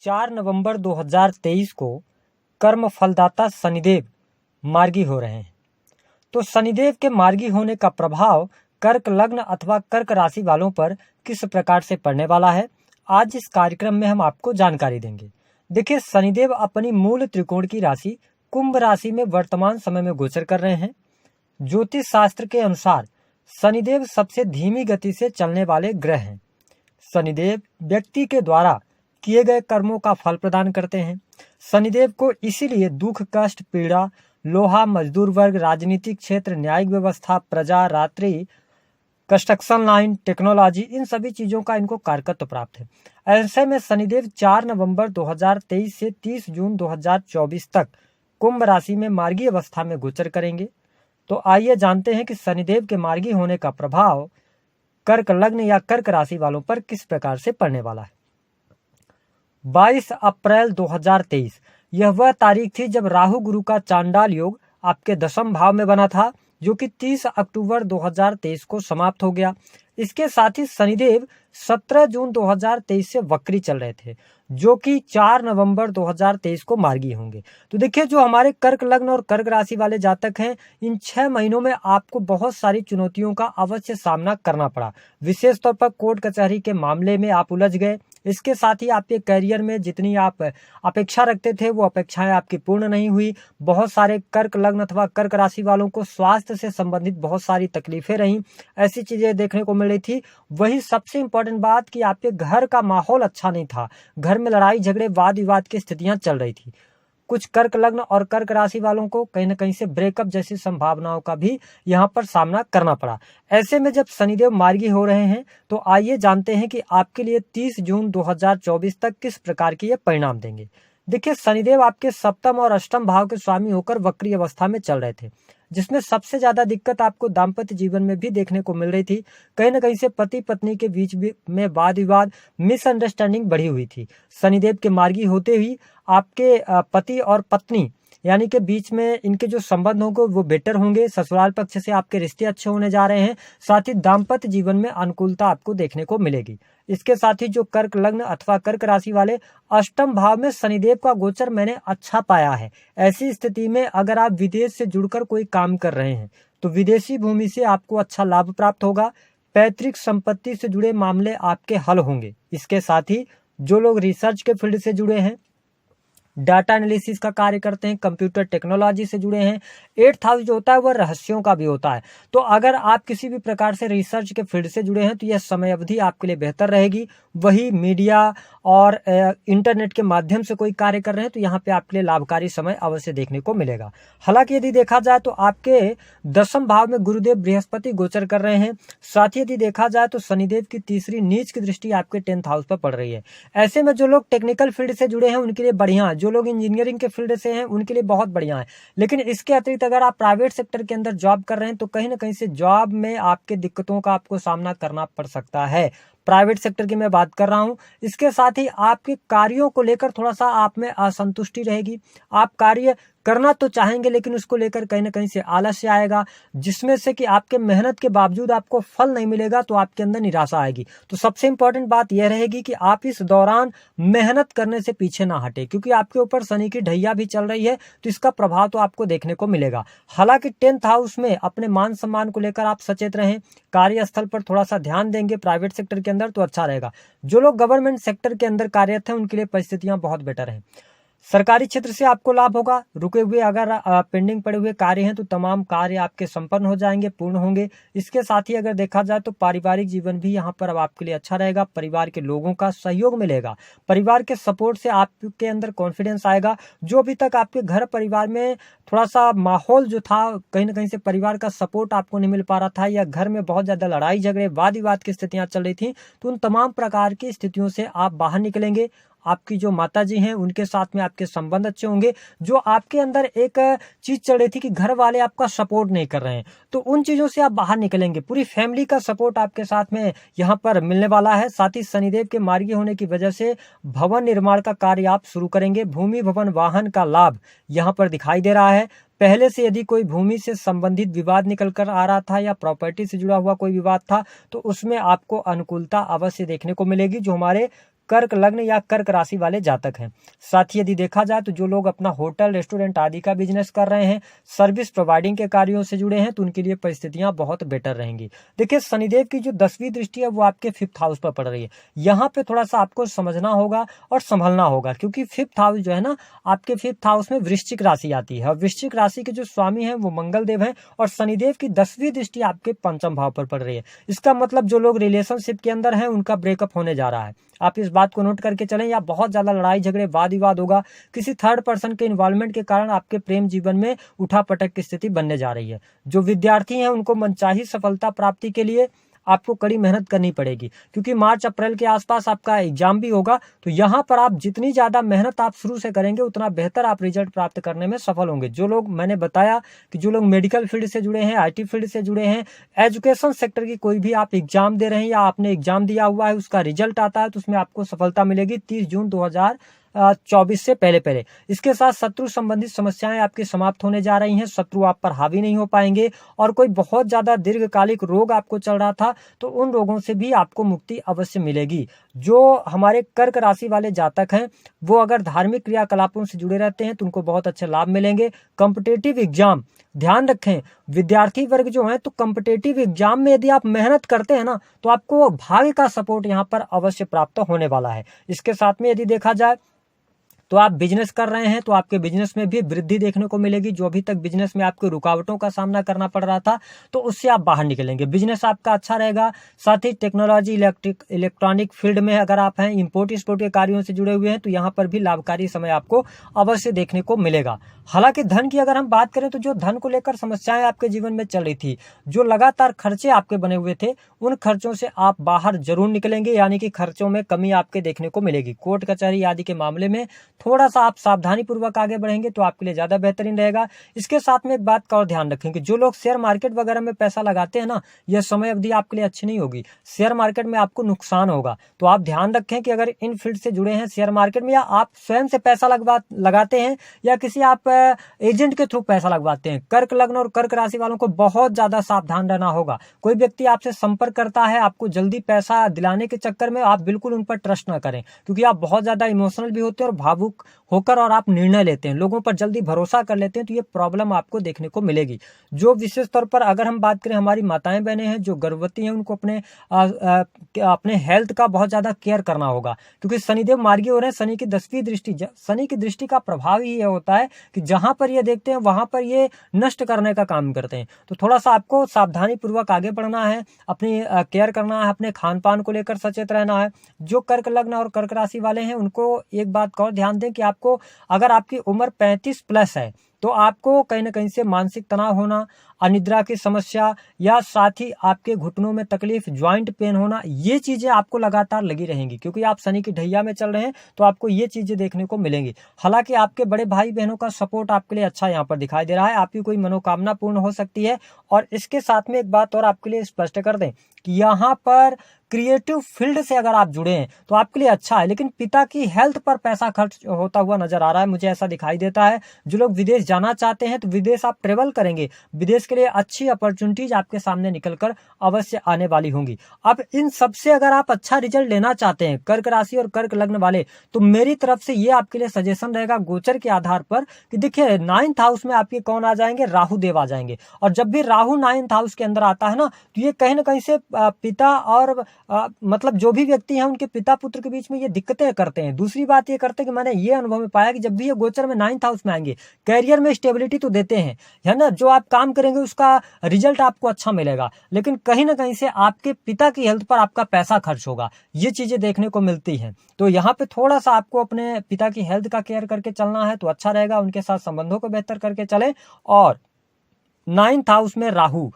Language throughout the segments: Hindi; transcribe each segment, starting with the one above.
4 नवंबर 2023 को कर्म फलदाता शनिदेव मार्गी हो रहे हैं। तो शनिदेव के मार्गी होने का प्रभाव कर्क लग्न अथवा कर्क राशि वालों पर किस प्रकार से पड़ने वाला है, आज इस कार्यक्रम में हम आपको जानकारी देंगे। देखिए, शनिदेव अपनी मूल त्रिकोण की राशि कुंभ राशि में वर्तमान समय में गोचर कर रहे हैं। ज्योतिष शास्त्र के अनुसार शनिदेव सबसे धीमी गति से चलने वाले ग्रह हैं। शनिदेव व्यक्ति के द्वारा किए गए कर्मों का फल प्रदान करते हैं। शनिदेव को इसीलिए दुख, कष्ट, पीड़ा, लोहा, मजदूर वर्ग, राजनीतिक क्षेत्र, न्यायिक व्यवस्था, प्रजा, रात्रि, कंस्ट्रक्शन लाइन, टेक्नोलॉजी, इन सभी चीजों का इनको कारकत्व प्राप्त है। ऐसे में शनिदेव 4 नवंबर 2023 से 30 जून 2024 तक कुंभ राशि में मार्गी अवस्था में गोचर करेंगे। तो आइए जानते हैं कि शनिदेव के मार्गी होने का प्रभाव कर्क लग्न या कर्क राशि वालों पर किस प्रकार से पड़ने वाला है। 22 अप्रैल 2023 यह वह तारीख थी जब राहु गुरु का चांडाल योग आपके दशम भाव में बना था, जो कि 30 अक्टूबर 2023 को समाप्त हो गया। इसके साथ ही शनिदेव 17 जून 2023 से वक्री चल रहे थे, जो कि 4 नवंबर 2023 को मार्गी होंगे। तो देखिए, जो हमारे कर्क लग्न और कर्क राशि वाले जातक हैं, इन 6 महीनों में आपको बहुत सारी चुनौतियों का अवश्य सामना करना पड़ा। विशेष तौर पर कोर्ट कचहरी के मामले में आप उलझ गए। इसके साथ ही आपके करियर में जितनी आप अपेक्षा रखते थे, वो अपेक्षाएं आपकी पूर्ण नहीं हुई। बहुत सारे कर्क लग्न अथवा कर्क राशि वालों को स्वास्थ्य से संबंधित बहुत सारी तकलीफें रहीं, ऐसी चीजें देखने को मिल रही थी। वही सबसे इंपॉर्टेंट बात कि आपके घर का माहौल अच्छा नहीं था। घर में लड़ाई झगड़े, वाद विवाद की स्थितियां चल रही थी। कुछ कर्क लग्न और कर्क राशि वालों को कहीं न कहीं से ब्रेकअप जैसी संभावनाओं का भी यहाँ पर सामना करना पड़ा। ऐसे में जब शनिदेव मार्गी हो रहे हैं, तो आइए जानते हैं कि आपके लिए 30 जून 2024 तक किस प्रकार के ये परिणाम देंगे। देखिए, शनिदेव आपके सप्तम और अष्टम भाव के स्वामी होकर वक्री अवस्था में चल रहे थे, जिसमें सबसे ज्यादा दिक्कत आपको दाम्पत्य जीवन में भी देखने को मिल रही थी। कहीं न कहीं से पति पत्नी के बीच में वाद विवाद, मिसअंडरस्टैंडिंग बढ़ी हुई थी। शनिदेव के मार्गी होते ही आपके पति और पत्नी यानी कि बीच में इनके जो संबंध होंगे वो बेटर होंगे। ससुराल पक्ष से आपके रिश्ते अच्छे होने जा रहे हैं। साथ ही दाम्पत्य जीवन में अनुकूलता आपको देखने को मिलेगी। इसके साथ ही जो कर्क लग्न अथवा कर्क राशि वाले, अष्टम भाव में शनिदेव का गोचर मैंने अच्छा पाया है। ऐसी स्थिति में अगर आप विदेश से जुड़कर कोई काम कर रहे हैं, तो विदेशी भूमि से आपको अच्छा लाभ प्राप्त होगा। पैतृक संपत्ति से जुड़े मामले आपके हल होंगे। इसके साथ ही जो लोग रिसर्च के फील्ड से जुड़े हैं, डाटा एनालिसिस का कार्य करते हैं, कंप्यूटर टेक्नोलॉजी से जुड़े हैं, 8th हाउस जो होता है वह रहस्यों का भी होता है। तो अगर आप किसी भी प्रकार से रिसर्च के फील्ड से जुड़े हैं, तो यह समय अवधि आपके लिए बेहतर रहेगी। वही मीडिया और इंटरनेट के माध्यम से कोई कार्य कर रहे हैं, तो यहाँ पे आपके लिए लाभकारी समय अवश्य देखने को मिलेगा। हालांकि यदि देखा जाए तो आपके दशम भाव में गुरुदेव बृहस्पति गोचर कर रहे हैं। साथ ही यदि देखा जाए तो शनिदेव की तीसरी नीच की दृष्टि आपके 10th हाउस पर पड़ रही है। ऐसे में जो लोग टेक्निकल फील्ड से जुड़े हैं उनके लिए बढ़िया है, जो लोग इंजीनियरिंग के फील्ड से हैं उनके लिए बहुत बढ़िया है। लेकिन इसके अतिरिक्त अगर आप प्राइवेट सेक्टर के अंदर जॉब कर रहे हैं, तो कहीं ना कहीं से जॉब में आपके दिक्कतों का आपको सामना करना पड़ सकता है। प्राइवेट सेक्टर की मैं बात कर रहा हूं। इसके साथ ही आपके कार्यों को लेकर थोड़ा सा आप में असंतुष्टि रहेगी। आप कार्य करना तो चाहेंगे, लेकिन उसको लेकर कहीं ना कहीं से आलस्य आएगा, जिसमें से कि आपके मेहनत के बावजूद आपको फल नहीं मिलेगा, तो आपके अंदर निराशा आएगी। तो सबसे इंपॉर्टेंट बात यह रहेगी कि आप इस दौरान मेहनत करने से पीछे ना हटे, क्योंकि आपके ऊपर शनि की ढैया भी चल रही है, तो इसका प्रभाव तो आपको देखने को मिलेगा। हालांकि 10th हाउस में अपने मान सम्मान को लेकर आप सचेत रहें। कार्यस्थल पर थोड़ा सा ध्यान देंगे प्राइवेट सेक्टर के अंदर, तो अच्छा रहेगा। जो लोग गवर्नमेंट सेक्टर के अंदर कार्यरत हैं, उनके लिए परिस्थितियां बहुत बेटर हैं। सरकारी क्षेत्र से आपको लाभ होगा। रुके हुए अगर पेंडिंग पड़े हुए कार्य हैं, तो तमाम कार्य आपके संपन्न हो जाएंगे, पूर्ण होंगे। इसके साथ ही अगर देखा जाए तो पारिवारिक जीवन भी यहाँ पर अब आपके लिए अच्छा रहेगा। परिवार के लोगों का सहयोग मिलेगा। परिवार के सपोर्ट से आपके अंदर कॉन्फिडेंस आएगा। जो अभी तक आपके घर परिवार में थोड़ा सा माहौल जो था, कहीं ना कहीं से परिवार का सपोर्ट आपको नहीं मिल पा रहा था, या घर में बहुत ज्यादा लड़ाई झगड़े, वाद विवाद की स्थितियां चल रही थी, तो उन तमाम प्रकार की स्थितियों से आप बाहर निकलेंगे। आपकी जो माता जी हैं, उनके साथ में आपके संबंध अच्छे होंगे। जो आपके अंदर एक चीज चल रही थी कि घर वाले आपका सपोर्ट नहीं कर रहे हैं, तो उन चीजों से आप बाहर निकलेंगे। पूरी फैमिली का सपोर्ट आपके साथ में यहाँ पर मिलने वाला है। साथ ही शनिदेव के मार्गी होने की वजह से भवन निर्माण का कार्य आप शुरू करेंगे। भूमि भवन वाहन का लाभ यहाँ पर दिखाई दे रहा है। पहले से यदि कोई भूमि से संबंधित विवाद निकल कर आ रहा था, या प्रॉपर्टी से जुड़ा हुआ कोई विवाद था, तो उसमें आपको अनुकूलता अवश्य देखने को मिलेगी। जो हमारे कर्क लग्न या कर्क राशि वाले जातक हैं। साथ ही यदि देखा जाए तो जो लोग अपना होटल, रेस्टोरेंट आदि का बिजनेस कर रहे हैं, सर्विस प्रोवाइडिंग के कार्यों से जुड़े हैं, तो उनके लिए परिस्थितियां बहुत बेटर रहेंगी। देखिए, शनिदेव की जो 10वीं दृष्टि है वो आपके 5th हाउस पर पड़ रही है। यहाँ पे थोड़ा सा आपको समझना होगा और संभलना होगा, क्योंकि 5th हाउस जो है ना, आपके 5th हाउस में वृश्चिक राशि आती है और वृश्चिक राशि के जो स्वामी हैं वो मंगल देव हैं और शनिदेव की 10वीं दृष्टि आपके 5म भाव पर पड़ रही है। इसका मतलब जो लोग रिलेशनशिप के अंदर हैं उनका ब्रेकअप होने जा रहा है। आप इस बात को नोट करके चलें, या बहुत ज्यादा लड़ाई झगड़े, वाद विवाद होगा, किसी थर्ड पर्सन के इन्वॉल्वमेंट के कारण आपके प्रेम जीवन में उठापटक की स्थिति बनने जा रही है। जो विद्यार्थी हैं उनको मनचाही सफलता प्राप्ति के लिए आपको कड़ी मेहनत करनी पड़ेगी, क्योंकि मार्च अप्रैल के आसपास आपका एग्जाम भी होगा। तो यहाँ पर आप जितनी ज्यादा मेहनत आप शुरू से करेंगे उतना बेहतर आप रिजल्ट प्राप्त करने में सफल होंगे। जो लोग, मैंने बताया कि जो लोग मेडिकल फील्ड से जुड़े हैं, IT फील्ड से जुड़े हैं, एजुकेशन सेक्टर की कोई भी आप एग्जाम दे रहे हैं या आपने एग्जाम दिया हुआ है, उसका रिजल्ट आता है तो उसमें आपको सफलता मिलेगी 30 जून 2024 से पहले। इसके साथ शत्रु संबंधित समस्याएं आपकी समाप्त होने जा रही हैं, शत्रु आप पर हावी नहीं हो पाएंगे, और कोई बहुत ज्यादा दीर्घकालिक रोग आपको चल रहा था तो उन रोगों से भी आपको मुक्ति अवश्य मिलेगी। जो हमारे कर्क राशि वाले जातक हैं वो अगर धार्मिक क्रियाकलापों से जुड़े रहते हैं तो उनको बहुत अच्छे लाभ मिलेंगे। कॉम्पिटिटिव एग्जाम, ध्यान रखें, विद्यार्थी वर्ग जो है तो कॉम्पिटिटिव एग्जाम में यदि आप मेहनत करते हैं ना तो आपको भाग्य का सपोर्ट यहाँ पर अवश्य प्राप्त होने वाला है। इसके साथ में यदि देखा जाए तो आप बिजनेस कर रहे हैं तो आपके बिजनेस में भी वृद्धि देखने को मिलेगी। जो अभी तक बिजनेस में आपको रुकावटों का सामना करना पड़ रहा था तो उससे आप बाहर निकलेंगे, बिजनेस आपका अच्छा रहेगा। साथ ही टेक्नोलॉजी, इलेक्ट्रॉनिक फील्ड में अगर आप हैं, इंपोर्ट एक्सपोर्ट के कार्यों से जुड़े हुए हैं तो यहाँ पर भी लाभकारी समय आपको अवश्य देखने को मिलेगा। हालांकि धन की अगर हम बात करें तो जो धन को लेकर समस्याएं आपके जीवन में चल रही थी, जो लगातार खर्चे आपके बने हुए थे, उन खर्चों से आप बाहर जरूर निकलेंगे, यानी कि खर्चों में कमी आपके देखने को मिलेगी। कोर्ट कचहरी आदि के मामले में थोड़ा सा आप सावधानी पूर्वक आगे बढ़ेंगे तो आपके लिए ज्यादा बेहतरीन रहेगा। इसके साथ में एक बात का और ध्यान रखें कि जो लोग शेयर मार्केट वगैरह में पैसा लगाते हैं ना, यह समय अवधि आपके लिए अच्छी नहीं होगी, शेयर मार्केट में आपको नुकसान होगा। तो आप ध्यान रखें कि अगर इन फील्ड से जुड़े हैं शेयर मार्केट में, या आप स्वयं से पैसा लगाते हैं या किसी आप एजेंट के थ्रू पैसा लगवाते हैं, कर्क लग्न और कर्क राशि वालों को बहुत ज्यादा सावधान रहना होगा। कोई व्यक्ति आपसे संपर्क करता है आपको जल्दी पैसा दिलाने के चक्कर में, आप बिल्कुल उन पर ट्रस्ट ना करें, क्योंकि आप बहुत ज्यादा इमोशनल भी होते हैं और भावुक होकर और आप निर्णय लेते हैं, लोगों पर जल्दी भरोसा कर लेते हैं, तो ये प्रॉब्लम आपको देखने को मिलेगी। जो विशेष तौर पर अगर हम बात करें, हमारी माताएं बहनें हैं जो गर्भवती हैं, उनको अपने हेल्थ का बहुत ज्यादा केयर करना होगा, क्योंकि शनिदेव मार्गी हो रहे हैं। शनि की 10वीं दृष्टि, शनि की दृष्टि का प्रभाव ही ये होता है कि जहां पर ये देखते हैं वहां पर ये नष्ट करने का काम करते हैं। तो थोड़ा सा आपको सावधानी पूर्वक आगे बढ़ना है, अपनी केयर करना है, अपने खान पान को लेकर सचेत रहना है। जो कर्क लग्न और कर्क राशि वाले हैं उनको एक बात का और ध्यान दें कि आपको, अगर आपकी उम्र 35+ है तो आपको कहीं ना कहीं से मानसिक तनाव होना, अनिद्रा की समस्या, या साथ ही आपके घुटनों में तकलीफ, ज्वाइंट पेन होना, ये चीजें आपको लगातार लगी रहेंगी, क्योंकि आप शनि की ढैया में चल रहे हैं तो आपको ये चीजें देखने को मिलेंगी। हालांकि आपके बड़े भाई बहनों का सपोर्ट आपके लिए अच्छा यहाँ पर दिखाई दे रहा है, आपकी कोई मनोकामना पूर्ण हो सकती है। और इसके साथ में एक बात और आपके लिए स्पष्ट कर दें कि यहाँ पर क्रिएटिव फील्ड से अगर आप जुड़े हैं तो आपके लिए अच्छा है, लेकिन पिता की हेल्थ पर पैसा खर्च होता हुआ नजर आ रहा है, मुझे ऐसा दिखाई देता है। जो लोग विदेश जाना चाहते हैं तो विदेश आप ट्रेवल करेंगे, विदेश के लिए अच्छी अपॉर्चुनिटीज आपके सामने निकलकर अवश्य आने वाली होंगी। अब इन सबसे अगर आप अच्छा रिजल्ट लेना चाहते हैं, कर्क राशि और कर्क लग्न वाले, तो मेरी तरफ से ये आपके लिए सजेशन रहेगा गोचर के आधार पर कि देखिए 9th हाउस में आपके कौन आ जाएंगे, राहु देव आ जाएंगे। और जब भी राहु 9th हाउस के अंदर आता है ना, तो ये कहीं ना कहीं से पिता और मतलब जो भी व्यक्ति हैं उनके पिता पुत्र के बीच में ये दिक्कतें करते हैं। दूसरी बात ये करते हैं कि मैंने ये अनुभव में पाया कि जब भी ये गोचर में 9th हाउस में आएंगे, कैरियर में स्टेबिलिटी तो देते हैं, है ना, जो आप काम करेंगे उसका रिजल्ट आपको अच्छा मिलेगा, लेकिन कहीं ना कहीं से आपके पिता की हेल्थ पर आपका पैसा खर्च होगा, ये चीजें देखने को मिलती हैं। तो यहाँ पे थोड़ा सा आपको अपने पिता की हेल्थ का केयर करके चलना है तो अच्छा रहेगा, उनके साथ संबंधों को बेहतर करके चलें। और 9th हाउस में राहु,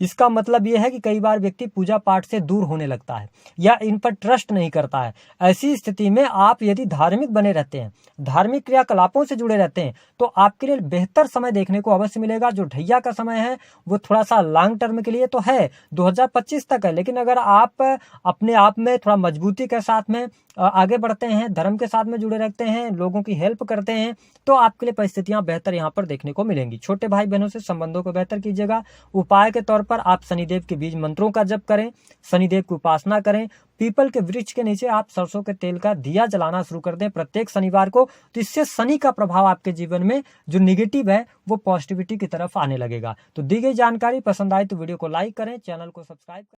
इसका मतलब यह है कि कई बार व्यक्ति पूजा पाठ से दूर होने लगता है या इन पर ट्रस्ट नहीं करता है। ऐसी स्थिति में आप यदि धार्मिक बने रहते हैं, धार्मिक क्रियाकलापों से जुड़े रहते हैं, तो आपके लिए बेहतर समय देखने को अवश्य मिलेगा। जो ढैया का समय है वो थोड़ा सा लॉन्ग टर्म के लिए तो है, 2025 तक है, लेकिन अगर आप अपने आप में थोड़ा मजबूती के साथ में आगे बढ़ते हैं, धर्म के साथ में जुड़े रहते हैं, लोगों की हेल्प करते हैं, तो आपके लिए परिस्थितियां बेहतर यहाँ पर देखने को मिलेंगी। छोटे भाई बहनों से संबंधों को बेहतर कीजिएगा। उपाय के तौर पर पर आप शनिदेव के बीज मंत्रों का जप करें, शनिदेव की उपासना करें। पीपल के वृक्ष के नीचे आप सरसों के तेल का दिया जलाना शुरू कर दें प्रत्येक शनिवार को। तो इससे शनि का प्रभाव आपके जीवन में जो निगेटिव है वो पॉजिटिविटी की तरफ आने लगेगा। तो दी गई जानकारी पसंद आए तो वीडियो को लाइक करें, चैनल को सब्सक्राइब करें।